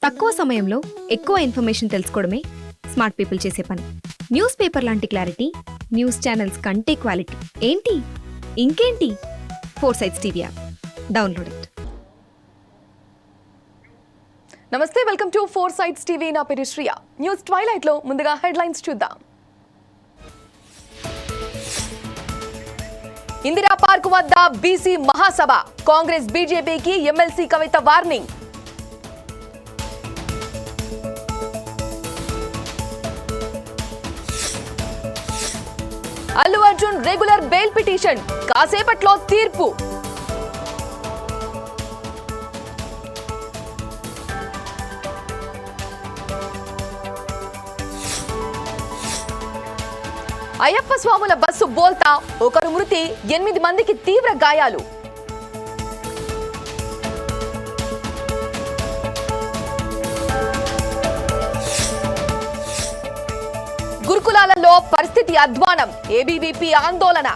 తక్కువ సమయంలో ఎక్కువ ఇన్ఫర్మేషన్ తెలుసుకోవడమే స్మార్ట్ పీపుల్ చేసే పని. న్యూస్ పేపర్ లాంటి క్లారిటీ, న్యూస్ ఛానల్స్ కంటే క్వాలిటీ. ఏంటి ఇంకేంటి? 4 Sides TV app download it. నమస్తే, వెల్కమ్ టు 4 Sides TV. నా పేరు శ్రియ. న్యూస్ ట్వైలైట్ లో ముందుగా హెడ్లైన్స్ చూద్దాం. ఇందిరా పార్క్ వద్ద బీసీ మహాసభ, కాంగ్రెస్ బీజేపీకి MLC Kavitha warning. Allu Arjun regular bail petition కాసేపట్లో తీర్పు. అయ్యప్ప స్వాముల బస్సు బోల్తా, ఒకరు మృతి, 8 మందికి తీవ్ర గాయాలు. గురుకులాలలో పరిస్థితి అధ్వానం, ఏబీవీపీ ఆందోళన.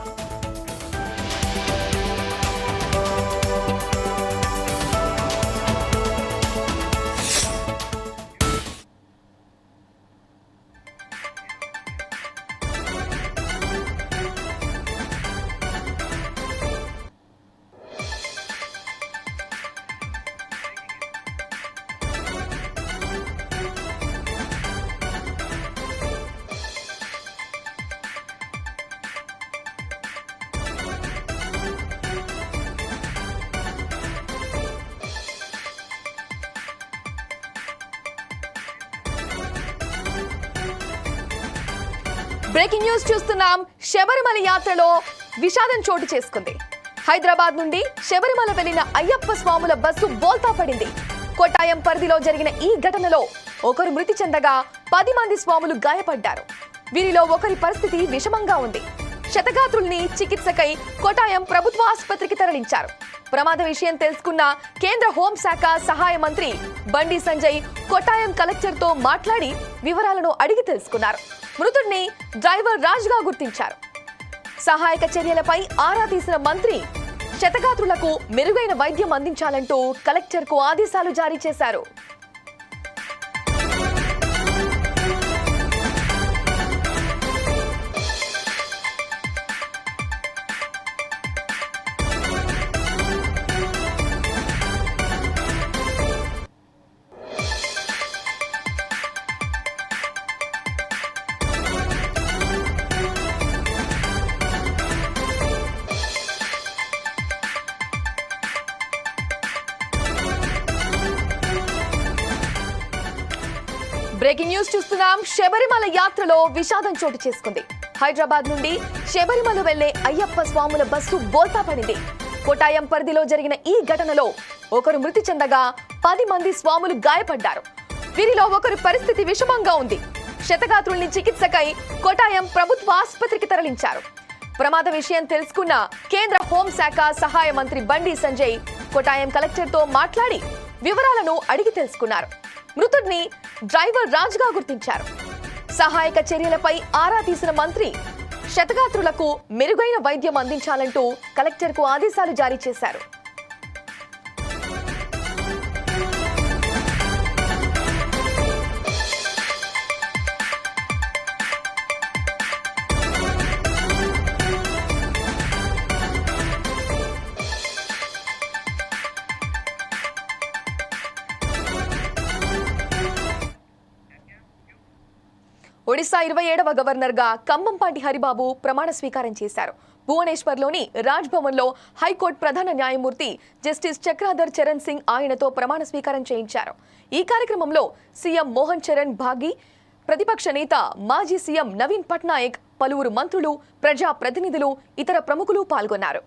బ్రేకింగ్ న్యూస్ చూస్తున్నాం. శబరిమల యాత్రలో విషాదం చోటు చేసుకుంది. హైదరాబాద్ నుండి శబరిమల వెళ్లిన అయ్యప్ప స్వాముల బస్సు బోల్తా పడింది. కొట్టాయం పరిధిలో జరిగిన ఈ ఘటనలో ఒకరు మృతి చెందగా 10 మంది స్వాములు గాయపడ్డారు. వీరిలో ఒకరి పరిస్థితి విషమంగా ఉంది. క్షతగాత్రుల్ని చికిత్సకై కొట్టాయం ప్రభుత్వ ఆసుపత్రికి తరలించారు. ప్రమాద విషయం తెలుసుకున్న కేంద్ర హోంశాఖ సహాయ మంత్రి బండి సంజయ్ కొట్టాయం కలెక్టర్ తో మాట్లాడి వివరాలను అడిగి తెలుసుకున్నారు. మృతుడిని డ్రైవర్ రాజ్గా గుర్తించారు. సహాయక చర్యలపై ఆరా తీసిన మంత్రి క్షతగాత్రులకు మెరుగైన వైద్యం అందించాలంటూ కలెక్టర్కు ఆదేశాలు జారీ చేశారు. బ్రేకింగ్ న్యూస్ చూస్తున్నాం. శబరిమల యాత్రలో విషాదం చోటు చేసుకుంది. హైదరాబాద్ నుండి శబరిమల వెళ్లే అయ్యప్ప స్వాముల బస్సు బోల్తా పడింది. కొట్టాయం పరిధిలో జరిగిన ఈ ఘటనలో ఒకరు మృతి చెందగా 10 మంది స్వాములు గాయపడ్డారు. వీరిలో ఒకరి పరిస్థితి విషమంగా ఉంది. క్షతగాత్రుల్ని చికిత్సకై కొట్టాయం ప్రభుత్వ ఆసుపత్రికి తరలించారు. ప్రమాద విషయం తెలుసుకున్న కేంద్ర హోంశాఖ సహాయ మంత్రి బండి సంజయ్ కొట్టాయం కలెక్టర్ తో మాట్లాడి వివరాలను అడిగి తెలుసుకున్నారు. మృతుడిని డ్రైవర్ రాజ్గా గుర్తించారు. సహాయక చర్యలపై ఆరా తీసిన మంత్రి క్షతగాత్రులకు మెరుగైన వైద్యం అందించాలంటూ కలెక్టర్కు ఆదేశాలు జారీ చేశారు. ఒడిశా 27వ గవర్నర్ గా కంబంపాటి హరిబాబు ప్రమాణ స్వీకారం చేశారు. భువనేశ్వర్లోని రాజ్ భవన్ లో హైకోర్టు ప్రధాన న్యాయమూర్తి జస్టిస్ చక్రాధర్ చరణ్ సింగ్ ఆయనతో ప్రమాణ స్వీకారం చేయించారు. ఈ కార్యక్రమంలో సీఎం మోహన్ చరణ్ భాగి, ప్రతిపక్ష నేత మాజీ సీఎం నవీన్ పట్నాయక్, పలువురు మంత్రులు, ప్రజా ప్రతినిధులు, ఇతర ప్రముఖులు పాల్గొన్నారు.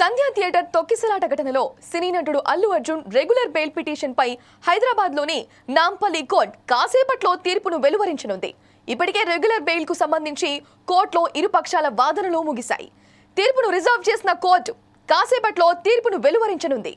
సంధ్యా థియేటర్ తొక్కిసలాట ఘటనలో సినీ నటుడు Allu Arjun regular bail petition పై హైదరాబాద్లోని నాంపల్లి కోర్టు కాసేపట్లో తీర్పును వెలువరించనుంది. ఇప్పటికే రెగ్యులర్ బెయిల్ కు సంబంధించి కోర్టులో ఇరు పక్షాల వాదనలు ముగిశాయి. తీర్పును రిజర్వ్ చేసిన కోర్టు కాసేపట్లో తీర్పును వెలువరించనుంది.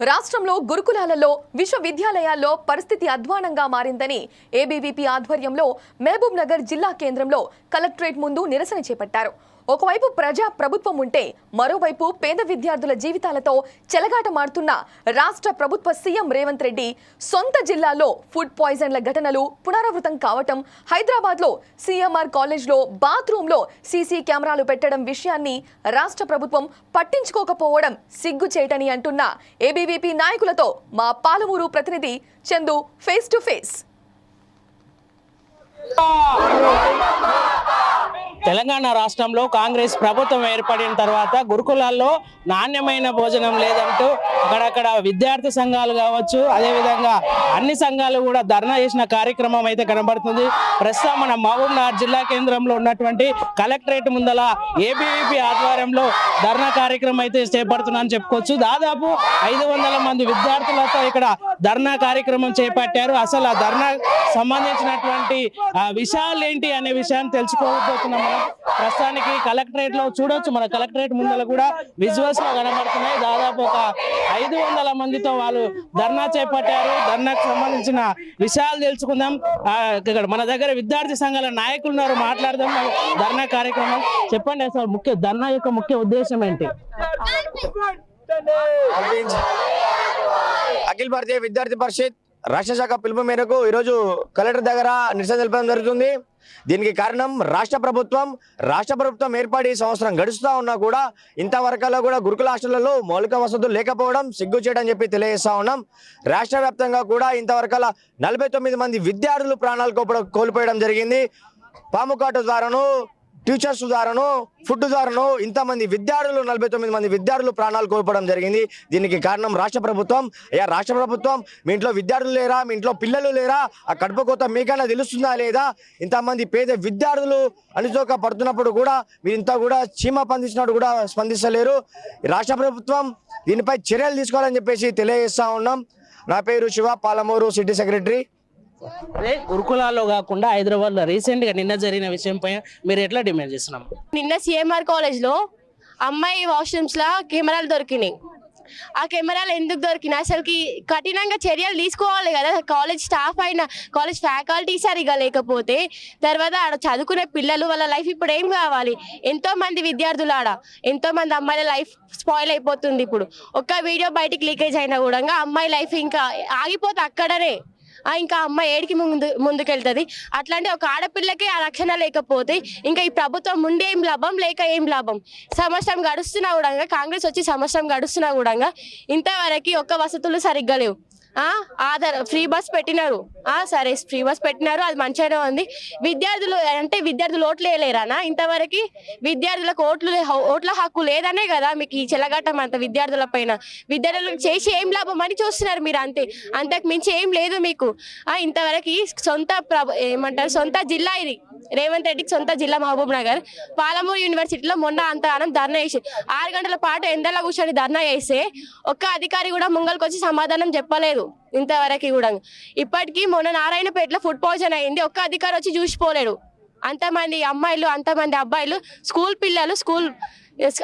రాష్ట్రంలో గురుకులాలలో విశ్వవిద్యాలయాల్లో పరిస్థితి అధ్వానంగా మారిందని ఏబీవీపీ ఆధ్వర్యంలో మహబూబ్ నగర్ జిల్లా కేంద్రంలో కలెక్టరేట్ ముందు నిరసన చేపట్టారు. ఒకవైపు ప్రజా ప్రభుత్వం ఉంటే మరోవైపు పేద విద్యార్థుల జీవితాలతో చెలగాటమాడుతున్న రాష్ట్ర ప్రభుత్వ సీఎం రేవంత్ రెడ్డి సొంత జిల్లాలో ఫుడ్ పాయిజన్ల ఘటనలు పునరావృతం కావటం, హైదరాబాద్లో సీఎంఆర్ కాలేజ్లో బాత్రూంలో సీసీ కెమెరాలు పెట్టడం విషయాన్ని రాష్ట్ర ప్రభుత్వం పట్టించుకోకపోవడం సిగ్గుచేటని అంటున్న ఏబీవీపీ నాయకులతో మా పాలమూరు ప్రతినిధి Chandu face to face. Telangana రాష్ట్రంలో కాంగ్రెస్ ప్రభుత్వం ఏర్పడిన తర్వాత గురుకులాల్లో నాణ్యమైన భోజనం లేదంటూ అక్కడక్కడ విద్యార్థి సంఘాలు కావచ్చు, అదేవిధంగా అన్ని సంఘాలు కూడా ధర్నా చేసిన కార్యక్రమం అయితే కనబడుతుంది. ప్రస్తుతం మన మహబూబ్ నగర్ జిల్లా కేంద్రంలో ఉన్నటువంటి కలెక్టరేట్ ముందల ఏబీవీపీ ఆధ్వర్యంలో ధర్నా కార్యక్రమం అయితే చేపడుతున్నారని చెప్పుకోవచ్చు. దాదాపు 500 మంది విద్యార్థులతో ఇక్కడ ధర్నా కార్యక్రమం చేపట్టారు. అసలు ఆ ధర్నా సంబంధించినటువంటి విషయాలు ఏంటి అనే విషయాన్ని తెలుసుకోబోతున్నాం. ప్రస్తుతానికి కలెక్టరేట్ లో చూడొచ్చు, మన కలెక్టరేట్ ముందర కూడా విజువల్స్ లో కనబడుతున్నాయి. దాదాపు ఒక 500 మందితో వాళ్ళు ధర్నా చేపట్టారు. ధర్నాకు సంబంధించిన విషయాలు తెలుసుకుందాం. ఇక్కడ మన దగ్గర విద్యార్థి సంఘాల నాయకులు ఉన్నారు, మాట్లాడదాం. ధర్నా కార్యక్రమం చెప్పండి, అసలు ధర్నా యొక్క ముఖ్య ఉద్దేశం ఏంటి? అఖిల భారతీయ విద్యార్థి పరిషత్ రాష్ట్ర శాఖ పిలుపు మేరకు ఈరోజు కలెక్టర్ దగ్గర నిరసన తెలపడం జరుగుతుంది. దీనికి కారణం రాష్ట్ర ప్రభుత్వం ఏర్పడి సంవత్సరం గడుస్తూ ఉన్నా కూడా ఇంతవరకల్లా కూడా గురుకుల హాస్టళ్లలో మౌలిక వసతులు లేకపోవడం సిగ్గుచేటని చెప్పి తెలియజేస్తా ఉన్నాం. రాష్ట్ర వ్యాప్తంగా కూడా ఇంతవరకల్లా 49 మంది విద్యార్థులు ప్రాణాలు కోల్పోయడం జరిగింది. పాము కాటు ద్వారాను, టీచర్స్ ద్వారాను, ఫుడ్ ద్వారాను ఇంతమంది విద్యార్థులు 49 మంది విద్యార్థులు ప్రాణాలు కోల్పోవడం జరిగింది. దీనికి కారణం రాష్ట్ర ప్రభుత్వం. రాష్ట్ర ప్రభుత్వం, మీ ఇంట్లో విద్యార్థులు లేరా, మీ ఇంట్లో పిల్లలు లేరా, ఆ కడుపు కోత మీకైనా తెలుస్తుందా లేదా? ఇంతమంది పేద విద్యార్థులు అణిచోక పడుతున్నప్పుడు కూడా మీరు ఇంత కూడా చీమ పందించినట్టు కూడా స్పందిస్తలేరు. రాష్ట్ర ప్రభుత్వం దీనిపై చర్యలు తీసుకోవాలని చెప్పేసి తెలియజేస్తా ఉన్నాం. నా పేరు శివ, పాలమూరు సిటీ సెక్రటరీ. అదే గురుకులాల్లో కాకుండా హైదరాబాద్ లో రీసెంట్ గా నిన్న జరిగిన విషయం పైన మీరు ఎట్లా డిమాండ్ చేస్తున్నాం? నిన్న సిఎంఆర్ కాలేజ్ లో అమ్మాయి వాష్రూమ్స్ లా కెమెరాలు దొరికినాయి. ఆ కెమెరాలు ఎందుకు దొరికినాయి? అసలుకి కఠినంగా చర్యలు తీసుకోవాలి కదా. కాలేజ్ స్టాఫ్ అయినా, కాలేజ్ ఫ్యాకల్టీ సరిగా లేకపోతే తర్వాత ఆడ చదువుకునే పిల్లలు వాళ్ళ లైఫ్ ఇప్పుడు ఏం కావాలి? ఎంతో మంది విద్యార్థులు ఆడ, ఎంతో మంది అమ్మాయిల లైఫ్ స్పాయిల్ అయిపోతుంది. ఇప్పుడు ఒక్క వీడియో బయటికి లీకేజ్ అయినా కూడా అమ్మాయి లైఫ్ ఇంకా ఆగిపోతే అక్కడనే, ఇంకా అమ్మాయి ఏడికి ముందుకెళ్తుంది. అట్లాంటి ఒక ఆడపిల్లకి ఆ రక్షణ లేకపోతే ఇంకా ఈ ప్రభుత్వం ఉండి ఏం లాభం, లేక ఏం లాభం? సంవత్సరం గడుస్తున్నా కూడా, కాంగ్రెస్ వచ్చి సంవత్సరం గడుస్తున్నా కూడా ఇంతవరకు ఒక్క వసతులు సరిగ్గా లేవు. ఆధార్ ఫ్రీ బస్ పెట్టినారు, సరే ఫ్రీ బస్ పెట్టినారు, అది మంచిగానే ఉంది. విద్యార్థులు అంటే విద్యార్థులు ఓట్లు వేయలేరానా? ఇంతవరకు విద్యార్థులకు ఓట్ల హక్కు లేదనే కదా మీకు ఈ చెలగాటం అంత విద్యార్థుల పైన. విద్యార్థులకు చేసి ఏం లాభం అని చూస్తున్నారు మీరు, అంతకు మించి ఏం లేదు మీకు. ఇంతవరకు సొంత జిల్లా ఇది, రేవంత్ రెడ్డికి సొంత జిల్లా మహబూబ్ నగర్. పాలమూరు యూనివర్సిటీలో మొన్న అంతగానం ధర్నా చేసి 6 గంటల పాటు ఎండలో కూర్చొని ధర్నా చేస్తే ఒక్క అధికారి కూడా ముంగల్కి వచ్చి సమాధానం చెప్పలేదు ఇంతవరకు కూడా. ఇప్పటికీ మొన్న నారాయణపేటలో ఫుడ్ పాయిజన్ అయింది, ఒక్క అధికారి వచ్చి చూసిపోలేడు. అంతమంది అమ్మాయిలు, అంతమంది అబ్బాయిలు, స్కూల్ పిల్లలు,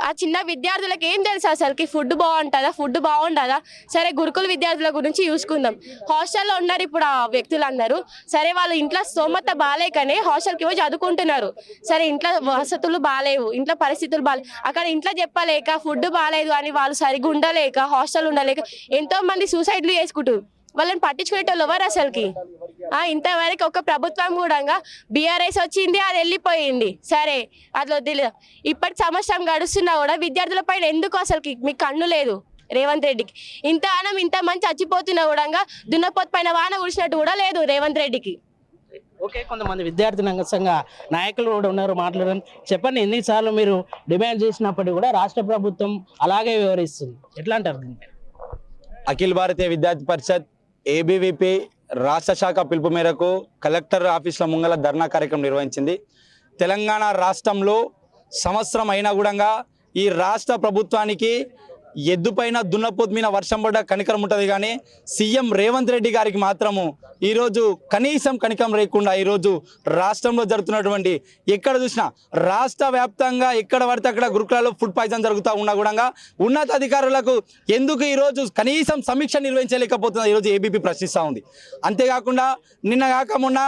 ఆ చిన్న విద్యార్థులకు ఏం తెలుసు అసలుకి? ఫుడ్ బాగుంటుందా, ఫుడ్ బాగుండదా? సరే గురుకుల విద్యార్థుల గురించి చూసుకుందాం. హాస్టల్లో ఉన్నారు ఇప్పుడు ఆ వ్యక్తులందరూ. సరే వాళ్ళు ఇంట్లో స్తోమత బాగాలేకనే హాస్టల్కి పోయి చదువుకుంటున్నారు. సరే ఇంట్లో వసతులు బాగాలేవు, ఇంట్లో పరిస్థితులు బాగాలేవు, అక్కడ ఇంట్లో చెప్పలేక ఫుడ్ బాగాలేదు అని వాళ్ళు సరిగ్గా ఉండలేక, హాస్టల్ ఉండలేక ఎంతో మంది సూసైడ్లు చేసుకుంటారు. వాళ్ళని పట్టించుకునేటోళ్ళు ఎవరు అసలుకి? ఇంతవరకు ఒక ప్రభుత్వం కూడా బీఆర్ఎస్ వచ్చింది, అది వెళ్ళిపోయింది. సరే అది వదిలేదు. ఇప్పటి సంవత్సరం గడుస్తున్నా కూడా విద్యార్థుల పైన ఎందుకు అసలుకి మీకు కన్ను లేదు రేవంత్ రెడ్డికి? ఇంత మంచి చచ్చిపోతున్నా కూడా దున్నపోతు పైన వాన కురిసినట్టు కూడా లేదు రేవంత్ రెడ్డికి. ఓకే, కొంతమంది విద్యార్థి సంఘ నాయకులు కూడా ఉన్నారు, మాట్లాడారు. చెప్పండి, ఎన్నిసార్లు మీరు డిమాండ్ చేసినప్పటికీ కూడా రాష్ట్ర ప్రభుత్వం అలాగే వివరిస్తుంది, ఎట్లా అంటారు దీన్ని? అఖిల భారతీయ విద్యార్థి పరిషత్ ఏబీవీపీ రాష్ట్ర శాఖ పిలుపు మేరకు కలెక్టర్ ఆఫీసుల ముంగల ధర్నా కార్యక్రమం నిర్వహించింది. తెలంగాణ రాష్ట్రంలో సంవత్సరం అయినా కూడా ఈ రాష్ట్ర ప్రభుత్వానికి ఎద్దుపైన దున్నపోతు మీద వర్షం పడ్డ కనికరం ఉంటుంది, కానీ సీఎం రేవంత్ రెడ్డి గారికి మాత్రము ఈరోజు కనీసం కనికరం లేకుండా ఈరోజు రాష్ట్రంలో జరుగుతున్నటువంటి ఎక్కడ చూసినా రాష్ట్ర వ్యాప్తంగా ఎక్కడ పడితే అక్కడ గురుకులాల్లో ఫుడ్ పాయిజన్ జరుగుతూ ఉన్నా కూడా ఉన్నతాధికారులకు ఎందుకు ఈరోజు కనీసం సమీక్ష నిర్వహించలేకపోతుందో ఈరోజు ఏబీపీ ప్రశ్నిస్తూ ఉంది. అంతేకాకుండా నిన్న కాక మొన్న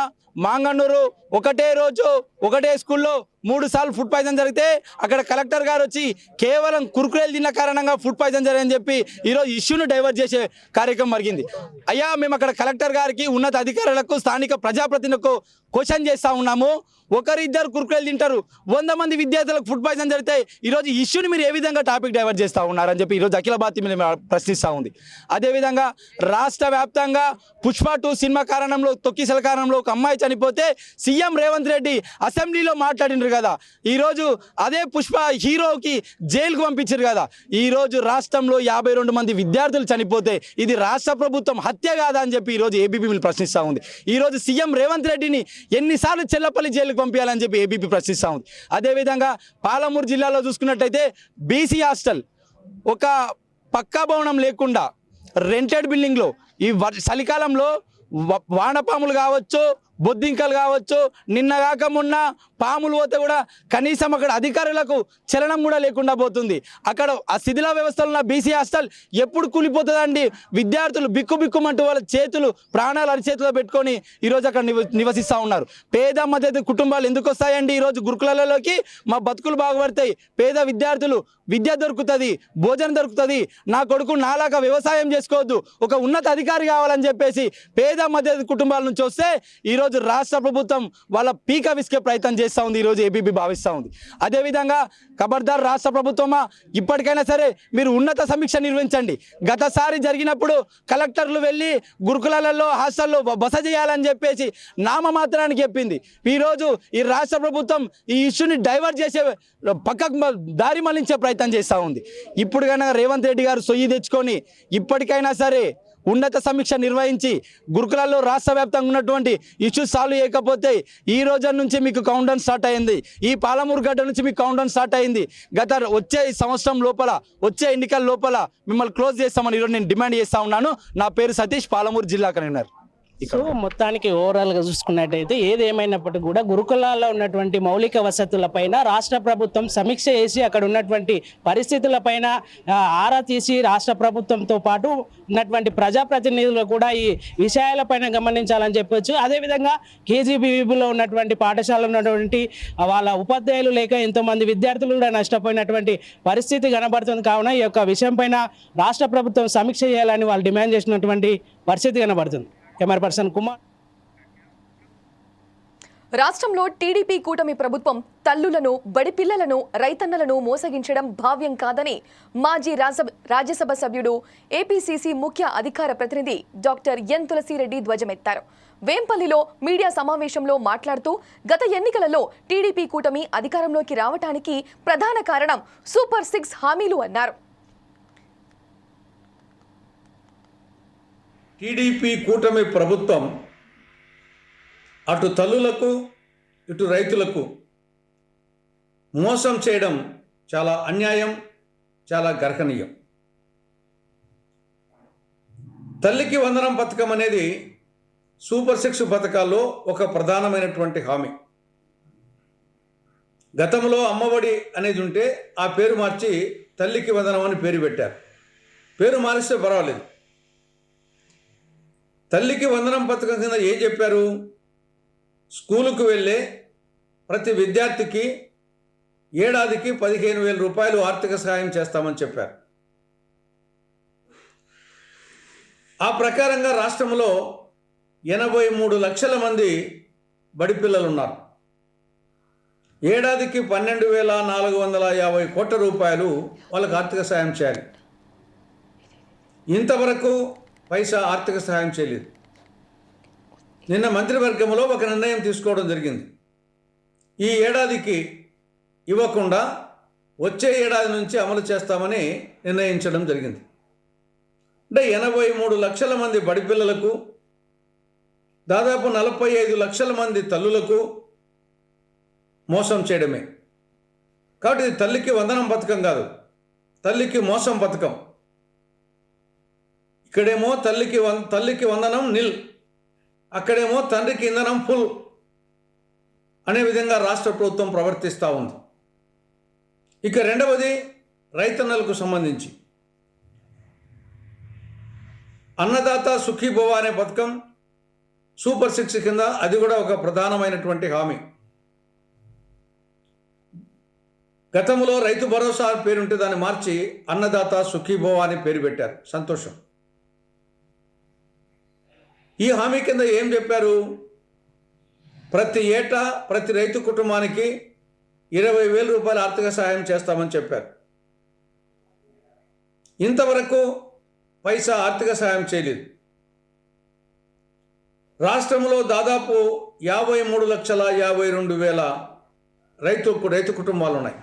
మాంగన్నూరు ఒకటే రోజు ఒకటే స్కూల్లో 3 సార్లు ఫుడ్ పాయిజన్ జరిగితే అక్కడ కలెక్టర్ గారు వచ్చి కేవలం కురుకురేలు తిన్న కారణంగా ఫుడ్ పాయిజన్ జరిగిందని చెప్పి ఈరోజు ఇష్యూను డైవర్ట్ చేసే కార్యక్రమం జరిగింది. అయ్యా, మేము అక్కడ కలెక్టర్ గారికి ఉన్నత అధికారులకు స్థానిక ప్రజాప్రతినిధులకు క్వశ్చన్ చేస్తూ ఉన్నాము. ఒకరిద్దరు కురుకురేలు తింటారు, 100 మంది విద్యార్థులకు ఫుడ్ పాయిజన్ జరిగితే ఈరోజు ఇష్యూని మీరు ఏ విధంగా టాపిక్ డైవర్ట్ చేస్తూ ఉన్నారని చెప్పి ఈరోజు అఖిల భారతీయ మీద ప్రశ్నిస్తూ ఉంది. అదేవిధంగా రాష్ట్ర వ్యాప్తంగా పుష్ప 2 సినిమా కారణంలో తొక్కిసల కారణంలో ఒక అమ్మాయి చనిపోతే సీఎం రేవంత్ రెడ్డి అసెంబ్లీలో మాట్లాడినారు కదా, ఈరోజు అదే పుష్ప హీరోకి జైలుకు పంపించారు కదా. ఈరోజు రాష్ట్రంలో 52 మంది విద్యార్థులు చనిపోతే ఇది రాష్ట్ర ప్రభుత్వం హత్య కాదా అని చెప్పి ఈరోజు ఏబీపీ ప్రశ్నిస్తూ ఉంది. ఈరోజు సీఎం రేవంత్ రెడ్డిని ఎన్నిసార్లు చెల్లపల్లి జైలుకు పంపించాలని చెప్పి ఏబీపీ ప్రశ్నిస్తూ ఉంది. అదేవిధంగా పాలమూరు జిల్లాలో చూసుకున్నట్టయితే బీసీ హాస్టల్ ఒక పక్కా భవనం లేకుండా రెంటెడ్ బిల్డింగ్లో ఈ చలికాలంలో వానపాములు కావచ్చు, బొద్దింకలు కావచ్చు, నిన్న కాక మొన్న పాములు పోతే కూడా కనీసం అక్కడ అధికారులకు చలనం కూడా లేకుండా పోతుంది. అక్కడ ఆ శిథిల వ్యవస్థలో ఉన్న బీసీ హాస్టల్ ఎప్పుడు కూలిపోతుందండి? విద్యార్థులు బిక్కుమంటూ వాళ్ళ చేతులు ప్రాణాలు అరిచేతిలో పెట్టుకొని ఈరోజు అక్కడ నివసిస్తూ ఉన్నారు. పేద మధ్య కుటుంబాలు ఎందుకు వస్తాయండి ఈరోజు గురుకులాలలోకి? మా బతుకులు బాగుపడతాయి, పేద విద్యార్థులు విద్య దొరుకుతుంది, భోజనం దొరుకుతుంది, నా కొడుకు నాలాగా వ్యవసాయం చేసుకోవద్దు, ఒక ఉన్నత అధికారి కావాలని చెప్పేసి పేద మధ్య కుటుంబాల నుంచి వస్తే ఈరోజు రాష్ట్ర ప్రభుత్వం వాళ్ళ పీక విసికే ప్రయత్నం చేస్తూ ఉంది, ఈరోజు ఏబీపీ భావిస్తూ ఉంది. అదేవిధంగా ఖబర్దార్ రాష్ట్ర ప్రభుత్వమా, ఇప్పటికైనా సరే మీరు ఉన్నత సమీక్ష నిర్వహించండి. గతసారి జరిగినప్పుడు కలెక్టర్లు వెళ్ళి గురుకులాలలో హాస్టల్లో బస చేయాలని చెప్పేసి నామమాత్రానికి చెప్పింది. ఈరోజు ఈ రాష్ట్ర ప్రభుత్వం ఈ ఇష్యూని డైవర్ట్ చేసే పక్కకు దారి మళ్లించే ప్రయత్నం చేస్తూ ఉంది. ఇప్పుడు కనుక రేవంత్ రెడ్డి గారు సొయ్యి తెచ్చుకొని ఇప్పటికైనా సరే ఉన్నత సమీక్ష నిర్వహించి గురుకులాల్లో రాష్ట్ర వ్యాప్తంగా ఉన్నటువంటి ఇష్యూస్ సాల్వ్ చేయకపోతే ఈ రోజు నుంచి మీకు కౌంటౌన్ స్టార్ట్ అయింది, ఈ పాలమూరు గడ్డ నుంచి మీకు కౌంటౌన్ స్టార్ట్ అయింది. వచ్చే సంవత్సరం లోపల, వచ్చే ఎన్నికల లోపల మిమ్మల్ని క్లోజ్ చేస్తామని ఈరోజు నేను డిమాండ్ చేస్తా ఉన్నాను. నా పేరు సతీష్, పాలమూరు జిల్లా కన్వీనర్. సో మొత్తానికి ఓవరాల్గా చూసుకున్నట్టయితే ఏది ఏమైనప్పటికీ కూడా గురుకులాల్లో ఉన్నటువంటి మౌలిక వసతులపైన రాష్ట్ర ప్రభుత్వం సమీక్ష చేసి అక్కడ ఉన్నటువంటి పరిస్థితులపైన ఆరా తీసి రాష్ట్ర ప్రభుత్వంతో పాటు ఉన్నటువంటి ప్రజాప్రతినిధులు కూడా ఈ విషయాలపైన గమనించాలని చెప్పొచ్చు. అదేవిధంగా కేజీబీవీలో ఉన్నటువంటి పాఠశాలలో ఉన్నటువంటి వాళ్ళ ఉపాధ్యాయులు లేక ఎంతోమంది విద్యార్థులు కూడా నష్టపోయినటువంటి పరిస్థితి కనబడుతుంది. కావున ఈ యొక్క విషయం పైన రాష్ట్ర ప్రభుత్వం సమీక్ష చేయాలని వాళ్ళు డిమాండ్ చేసినటువంటి పరిస్థితి కనబడుతుంది. Camera person Kumar. రాష్ట్రంలో టీడీపీ కూటమి ప్రభుత్వం తల్లులను, బడి పిల్లలను, రైతన్నలను మోసగించడం భావ్యం కాదని మాజీ రాజ్యసభ సభ్యుడు, ఏపీసీసీ ముఖ్య అధికార ప్రతినిధి డాక్టర్ ఎన్ తులసిరెడ్డి ధ్వజమెత్తారు. వేంపల్లిలో మీడియా సమావేశంలో మాట్లాడుతూ గత ఎన్నికలలో టీడీపీ కూటమి అధికారంలోకి రావడానికి ప్రధాన కారణం సూపర్ 6 హామీలు అన్నారు. టీడీపీ కూటమి ప్రభుత్వం అటు తల్లులకు ఇటు రైతులకు మోసం చేయడం చాలా అన్యాయం, చాలా గర్హనీయం. తల్లికి వందనం పథకం అనేది సూపర్ 6 పథకాల్లో ఒక ప్రధానమైనటువంటి హామీ. గతంలో అమ్మఒడి అనేది ఉంటే ఆ పేరు మార్చి తల్లికి వందనం అని పేరు పెట్టారు. పేరు మారిస్తే పర్వాలేదు. తల్లికి వందనం పథకం కింద ఏం చెప్పారు? స్కూలుకు వెళ్ళే ప్రతి విద్యార్థికి ఏడాదికి 15,000 రూపాయలు ఆర్థిక సహాయం చేస్తామని చెప్పారు. ఆ ప్రకారంగా రాష్ట్రంలో 83 లక్షల మంది బడి పిల్లలు ఉన్నారు. ఏడాదికి 12,450 కోట్ల రూపాయలు వాళ్ళకు ఆర్థిక సహాయం చేయాలి. ఇంతవరకు పైసా ఆర్థిక సహాయం చేయలేదు. నిన్న మంత్రివర్గంలో ఒక నిర్ణయం తీసుకోవడం జరిగింది. ఈ ఏడాదికి ఇవ్వకుండా వచ్చే ఏడాది నుంచి అమలు చేస్తామని నిర్ణయించడం జరిగింది. అంటే 83 లక్షల మంది బడిపిల్లలకు, దాదాపు 45 లక్షల మంది తల్లులకు మోసం చేయడమే. కాబట్టి ఇది తల్లికి వందనం పథకం కాదు, తల్లికి మోసం పథకం. ఇక్కడేమో తల్లికి వందనం నిల్, అక్కడేమో తండ్రికి ఇంధనం ఫుల్ అనే విధంగా రాష్ట్ర ప్రభుత్వం ప్రవర్తిస్తూ ఉంది. ఇక రెండవది రైతన్నలకు సంబంధించి అన్నదాత సుఖీభవ అనే పథకం సూపర్ 6 కింద అది కూడా ఒక ప్రధానమైనటువంటి హామీ. గతంలో రైతు భరోసా పేరుంటే దాన్ని మార్చి అన్నదాత సుఖీభవ అని పేరు పెట్టారు. సంతోషం. ఈ హామీ కింద ఏం చెప్పారు? ప్రతి ఏటా ప్రతి రైతు కుటుంబానికి 20,000 రూపాయల ఆర్థిక సహాయం చేస్తామని చెప్పారు. ఇంతవరకు పైసా ఆర్థిక సహాయం చేయలేదు. రాష్ట్రంలో దాదాపు 53,52,000 రైతు కుటుంబాలు ఉన్నాయి,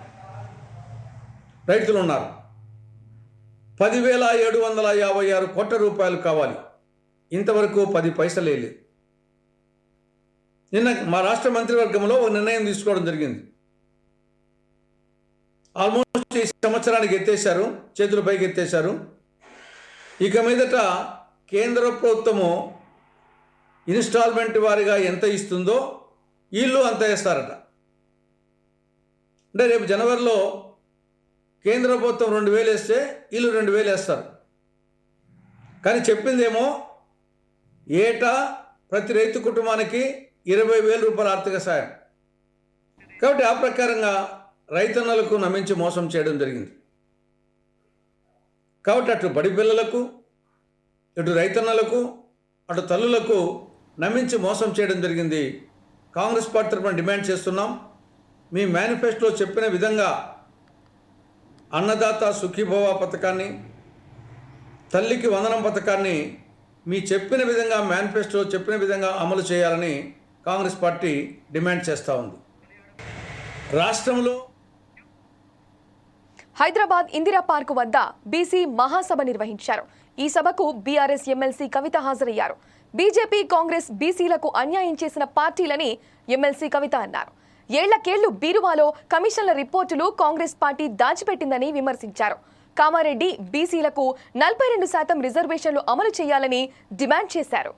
రైతులు ఉన్నారు. 10,756 కోట్ల రూపాయలు కావాలి, ఇంతవరకు 10 పైసలే లేదు. నిన్న మా రాష్ట్ర మంత్రివర్గంలో ఒక నిర్ణయం తీసుకోవడం జరిగింది. ఆల్మోస్ట్ ఈ సంవత్సరానికి ఎత్తేశారు, చేతుల పైకి ఎత్తేశారు. ఇక మీదట కేంద్ర ప్రభుత్వము ఇన్స్టాల్మెంట్ వారిగా ఎంత ఇస్తుందో వీళ్ళు అంత వేస్తారట. అంటే రేపు జనవరిలో కేంద్ర ప్రభుత్వం 2,000 వేస్తే వీళ్ళు 2,000 వేస్తారు. కానీ చెప్పిందేమో ఏటా ప్రతి రైతు కుటుంబానికి 20,000 రూపాయల ఆర్థిక సాయం. కాబట్టి ఆ ప్రకారంగా రైతన్నలకు నమ్మించి మోసం చేయడం జరిగింది. కాబట్టి అటు బడి పిల్లలకు, ఇటు రైతన్నలకు, అటు తల్లులకు నమ్మించి మోసం చేయడం జరిగింది. కాంగ్రెస్ పార్టీ తరఫున డిమాండ్ చేస్తున్నాం, మీ మేనిఫెస్టోలో చెప్పిన విధంగా అన్నదాత సుఖీభవ పథకాన్ని, తల్లికి వందనం పథకాన్ని మీ చెప్పిన విధంగా మేనిఫెస్టోలో చెప్పిన విధంగా అమలు చేయాలని కాంగ్రెస్ పార్టీ డిమాండ్ చేస్తూ ఉంది. రాష్ట్రంలో హైదరాబాద్ ఇందిరా పార్క్ వద్ద బీసీ మహాసభ నిర్వహించారు. ఈ సభకు బీఆర్ఎస్ ఎమ్మెల్సీ కవిత హాజరయ్యారు. బీజేపీ, కాంగ్రెస్ బీసీలకు అన్యాయం చేసిన పార్టీలని ఎమ్మెల్సీ కవిత అన్నారు. ఏళ్లకేళ్లు బీరువాలో కమిషన్ల రిపోర్టులు కాంగ్రెస్ పార్టీ దాచిపెట్టిందని విమర్శించారు. కామారెడ్డి బీసీలకు 42% రిజర్వేషన్లు అమలు చేయాలని డిమాండ్ చేశారు.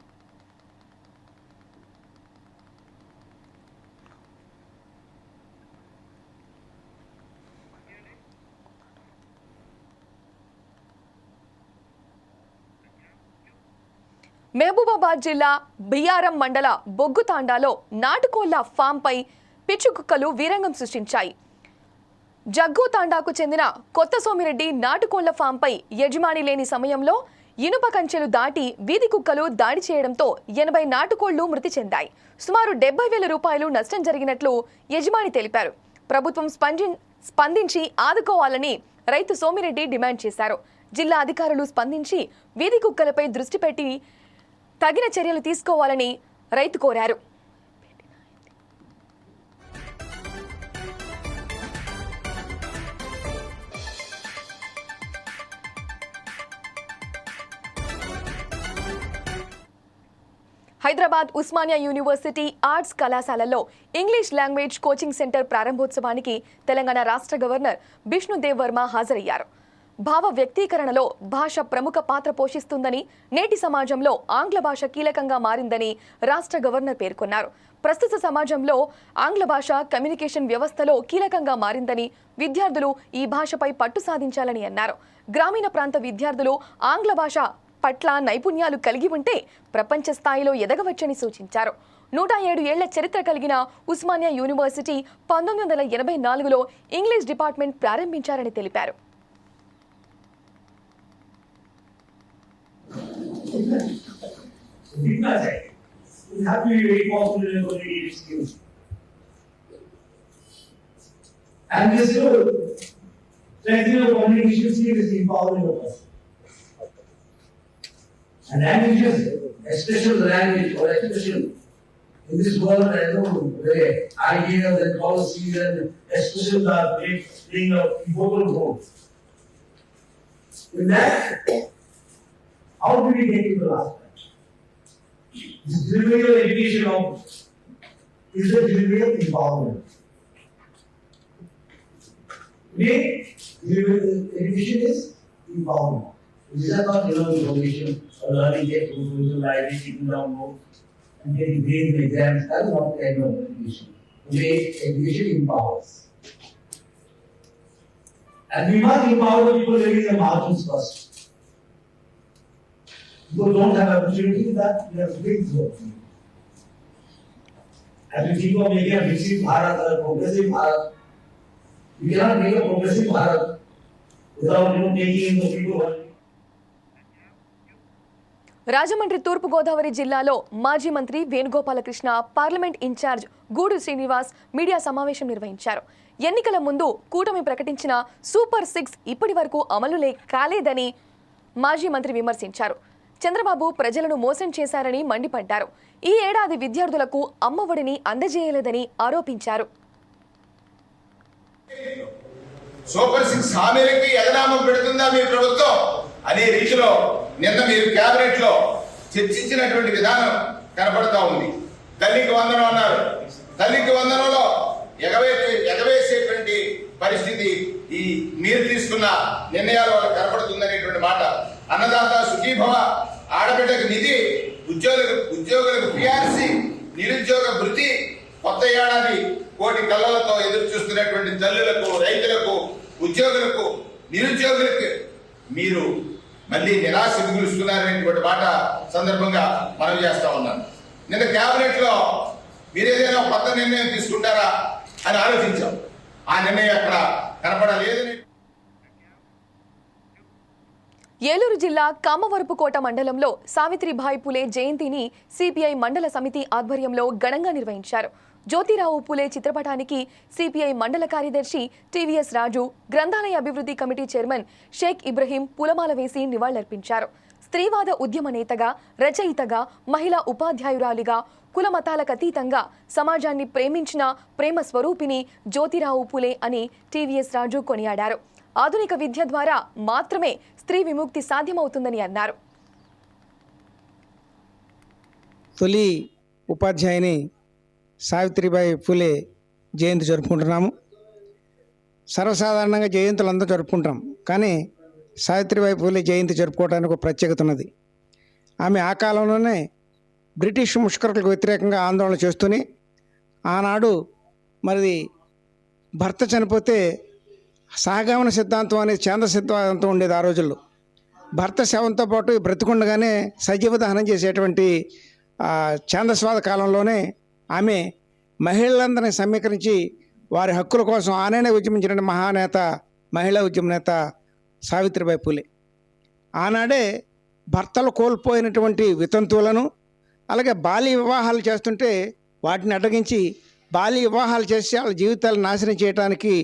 మహబూబాబాద్ జిల్లా బియ్యారం మండల బొగ్గుతాండాలో నాటుకోళ్ల ఫామ్పై పిచ్చుకుక్కలు వీరంగం సృష్టించాయి. జగ్గు తాండాకు చెందిన కొత్త సోమిరెడ్డి నాటుకోళ్ల ఫామ్పై యజమాని లేని సమయంలో ఇనుప కంచెలు దాటి వీధి కుక్కలు దాడి చేయడంతో 80 నాటుకోళ్లు మృతి చెందాయి. సుమారు 70,000 రూపాయలు నష్టం జరిగినట్లు యజమాని తెలిపారు. ప్రభుత్వం స్పందించి ఆదుకోవాలని రైతు సోమిరెడ్డి డిమాండ్ చేశారు. జిల్లా అధికారులు స్పందించి వీధి కుక్కలపై దృష్టి పెట్టి తగిన చర్యలు తీసుకోవాలని రైతు కోరారు. హైదరాబాద్ ఉస్మానియా యూనివర్సిటీ ఆర్ట్స్ కళాశాలలో ఇంగ్లీష్ లాంగ్వేజ్ కోచింగ్ సెంటర్ ప్రారంభోత్సవానికి తెలంగాణ రాష్ట్ర గవర్నర్ బిష్ణుదేవ్ వర్మ హాజరయ్యారు. భావ వ్యక్తీకరణలో భాష ప్రముఖ పాత్ర పోషిస్తుందని, నేటి సమాజంలో ఆంగ్ల భాష కీలకంగా మారిందని రాష్ట్ర గవర్నర్ పేర్కొన్నారు. ప్రస్తుత సమాజంలో ఆంగ్ల భాష కమ్యూనికేషన్ వ్యవస్థలో కీలకంగా మారిందని, విద్యార్థులు ఈ భాషపై పట్టు సాధించాలని అన్నారు. గ్రామీణ ప్రాంత విద్యార్థులు ఆంగ్ల భాష పట్ల నైపుణ్యాలు కలిగి ఉంటే ప్రపంచ స్థాయిలో ఎదగవచ్చని సూచించారు. 107 ఏళ్ల చరిత్ర కలిగిన ఉస్మానియా యూనివర్సిటీ 1984లో ఇంగ్లీష్ డిపార్ట్మెంట్ ప్రారంభించారని తెలిపారు. And languages expression language or expression in this world, I know where ideas and policies and expressions are playing a important role. In that, how do we get to the last part? This delivery of education is the delivery of empowerment. Today, education is empowerment. It is not information or learning techniques, library, sitting down notes, and getting grades in exams. That is not kind of education. Today, education empowers. And we must empower the people living in the margins first. People don't have opportunity that we have to bring this work. As we think of making a Viksit Bharat or a progressive Bharat, we cannot make a progressive Bharat without taking in the people who are Rajahmundry తూర్పుగోదావరి జిల్లాలో మాజీ మంత్రి Venugopalakrishna, parliament incharge గూడు Srinivas media సమావేశం నిర్వహించారు. ఎన్నికల ముందు కూటమి ప్రకటించిన సూపర్ 6 ఇప్పటి వరకు అమలు కాలేదని మాజీ మంత్రి విమర్శించారు. చంద్రబాబు ప్రజలను మోసం చేశారని మండిపడ్డారు. ఈ ఏడాది విద్యార్థులకు అమ్మఒడిని అందజేయలేదని ఆరోపించారు. సూపర్ 6 హామీలకి ఎగనామం పెడుతుందా మీ ప్రభుత్వం అనే రీతిలో నిన్న మీరు కేబినెట్ లో చర్చించినటువంటి విధానం కనపడతా ఉంది. తల్లికి వందనం అన్నారు. తల్లికి వందనంలో ఎగవేసేటువంటి పరిస్థితి ఈ మీరు తీసుకున్న నిర్ణయాల వల్ల కనపడుతుందనేటువంటి మాట. అన్నదాత సుఖీభవ, ఆడబిడ్డకు నిధి, ఉద్యోగులకు పిఆర్సీ, నిరుద్యోగ భృతి, కొత్త ఏడాది కోటి కళ్ళలతో ఎదురు చూస్తున్నటువంటి తల్లులకు, రైతులకు, ఉద్యోగులకు, నిరుద్యోగులకు మీరు మళ్ళీ నిరాశ మిగులుస్తున్నారనేటువంటి మాట సందర్భంగా మనం చేస్తా ఉన్నాను. నిన్న కేబినెట్ లో మీరు ఏదైనా కొత్త నిర్ణయం తీసుకుంటారా అని ఆలోచించాం. ఆ నిర్ణయం అక్కడ కనపడలేదని. ఏలూరు జిల్లా కామవరపుకోట మండలంలో సావిత్రిబాయి పులే జయంతిని సిపిఐ మండల సమితి ఆధ్వర్యంలో ఘనంగా నిర్వహించారు. జ్యోతిరావు పులే చిత్రపటానికి సిపిఐ మండల కార్యదర్శి టీవీఎస్ రాజు, గ్రంథాలయ అభివృద్ధి కమిటీ చైర్మన్ షేక్ ఇబ్రహీం పూలమాల వేసి నివాళులర్పించారు. స్త్రీవాద ఉద్యమ నేతగా, రచయితగా, మహిళా ఉపాధ్యాయురాలిగా, కుల మతాలకు అతీతంగా సమాజాన్ని ప్రేమించిన ప్రేమ స్వరూపిణి జ్యోతిరావు పులే అని టీవీఎస్ రాజు కొనియాడారు. ఆధునిక విద్య ద్వారా మాత్రమే స్త్రీ విముక్తి సాధ్యమవుతుందని అన్నారు. తొలి ఉపాధ్యాయుని సావిత్రిబాయి పూలే జయంతి జరుపుకుంటున్నాము. సర్వసాధారణంగా జయంతులు అందరూ జరుపుకుంటాం, కానీ సావిత్రిబాయి పూలే జయంతి జరుపుకోవడానికి ఒక ప్రత్యేకత ఉన్నది. ఆమె ఆ కాలంలోనే బ్రిటిష్ ముష్కరులకు వ్యతిరేకంగా ఆందోళన చేస్తూనే ఆనాడు మరి భర్త చనిపోతే సహగమన సిద్ధాంతం అనేది ఛంద సిద్ధాంతం ఉండేది ఆ రోజుల్లో. భర్త శవంతో పాటు బ్రతికుండగానే సజీవ దహనం చేసేటువంటి ఛందస్వాద కాలంలోనే ఆమె మహిళలందరినీ సమీకరించి వారి హక్కుల కోసం ఆనాడే ఉద్యమించిన మహానేత, మహిళా ఉద్యమ నేత సావిత్రిబాయి పూలే. ఆనాడే భర్తలు కోల్పోయినటువంటి వితంతువులను, అలాగే బాల్య వివాహాలు చేస్తుంటే వాటిని అడ్డగించి బాల్య వివాహాలు చేసి వాళ్ళ జీవితాలు నాశనం చేయడానికి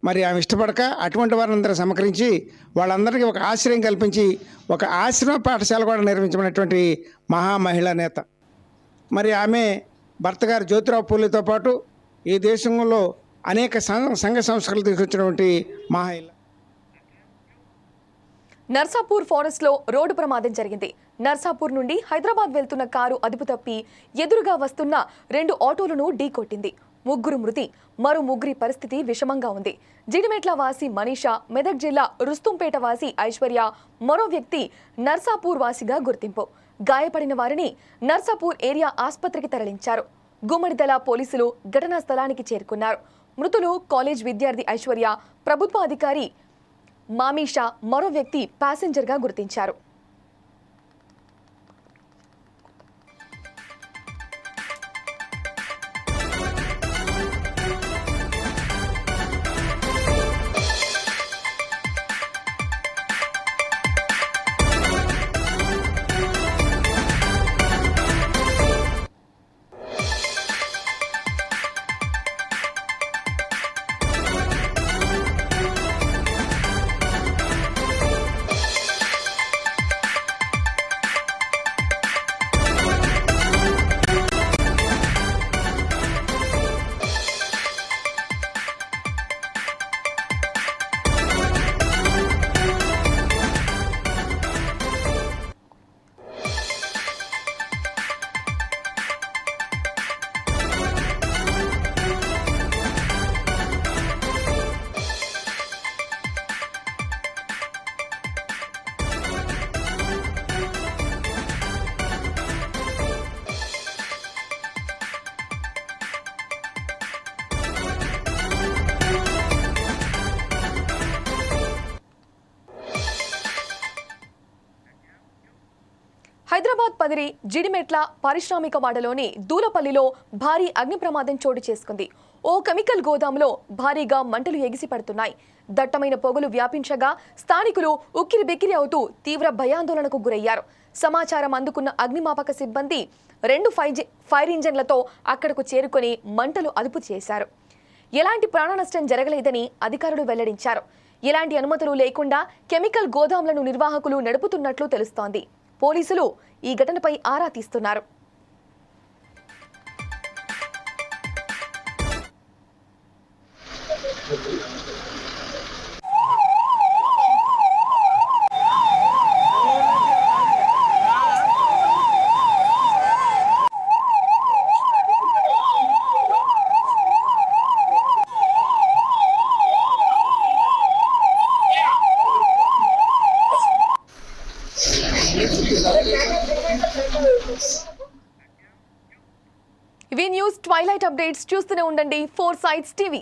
మరి ఆమె ఇష్టపడక అటువంటి వారందరూ సమకరించి వాళ్ళందరికీ ఒక ఆశ్రయం కల్పించి ఒక ఆశ్రమ పాఠశాల కూడా నిర్మించినటువంటి మహామహిళా నేత. మరి ఆమె భర్త గారు జ్యోతిరావు పూలేతో పాటు ఈ దేశంలో అనేక సంఘ సంస్కరణలు తీసుకొచ్చినటువంటి మహిళ. నర్సాపూర్ ఫారెస్ట్ లో రోడ్డు ప్రమాదం జరిగింది. నర్సాపూర్ నుండి హైదరాబాద్ వెళ్తున్న కారు అదుపు తప్పి ఎదురుగా వస్తున్న 2 ఆటోలను ఢీకొట్టింది. 3 మృతి, మరో 3 పరిస్థితి విషమంగా ఉంది. జిడిమెట్ల వాసి మనీషా, మెదక్ జిల్లా రుస్తుంపేట వాసి ఐశ్వర్య, మరో వ్యక్తి నర్సాపూర్ వాసిగా గుర్తింపు. గాయపడిన వారిని నర్సాపూర్ ఏరియా ఆసుపత్రికి తరలించారు. గుమ్మడిదల పోలీసులు ఘటనా స్థలానికి చేరుకున్నారు. మృతులు కాలేజ్ విద్యార్థి ఐశ్వర్య, ప్రభుత్వ అధికారి మామీషా, మరో వ్యక్తి ప్యాసింజర్గా గుర్తించారు. హైదరాబాద్ పదిరి జిడిమెట్ల పారిశ్రామిక వాడలోని దూలపల్లిలో భారీ అగ్ని ప్రమాదం చోటు చేసుకుంది. ఓ కెమికల్ గోదాంలో భారీగా మంటలు ఎగిసిపడుతున్నాయి. దట్టమైన పొగలు వ్యాపించగా స్థానికులు ఉక్కిరిబిక్కిరి అవుతూ తీవ్ర భయాందోళనకు గురయ్యారు. సమాచారం అందుకున్న అగ్నిమాపక సిబ్బంది 2 ఫైర్ ఇంజన్లతో అక్కడకు చేరుకొని మంటలు అదుపు చేశారు. ఎలాంటి ప్రాణ నష్టం జరగలేదని అధికారులు వెల్లడించారు. ఎలాంటి అనుమతులు లేకుండా కెమికల్ గోదాంలను నిర్వాహకులు నడుపుతున్నట్లు తెలుస్తోంది. పోలీసులు ఈ ఘటనపై ఆరా తీస్తున్నారు. ఇవి న్యూస్ ట్వైలైట్ అప్డేట్స్. చూస్తూనే ఉండండి 4 Sides TV.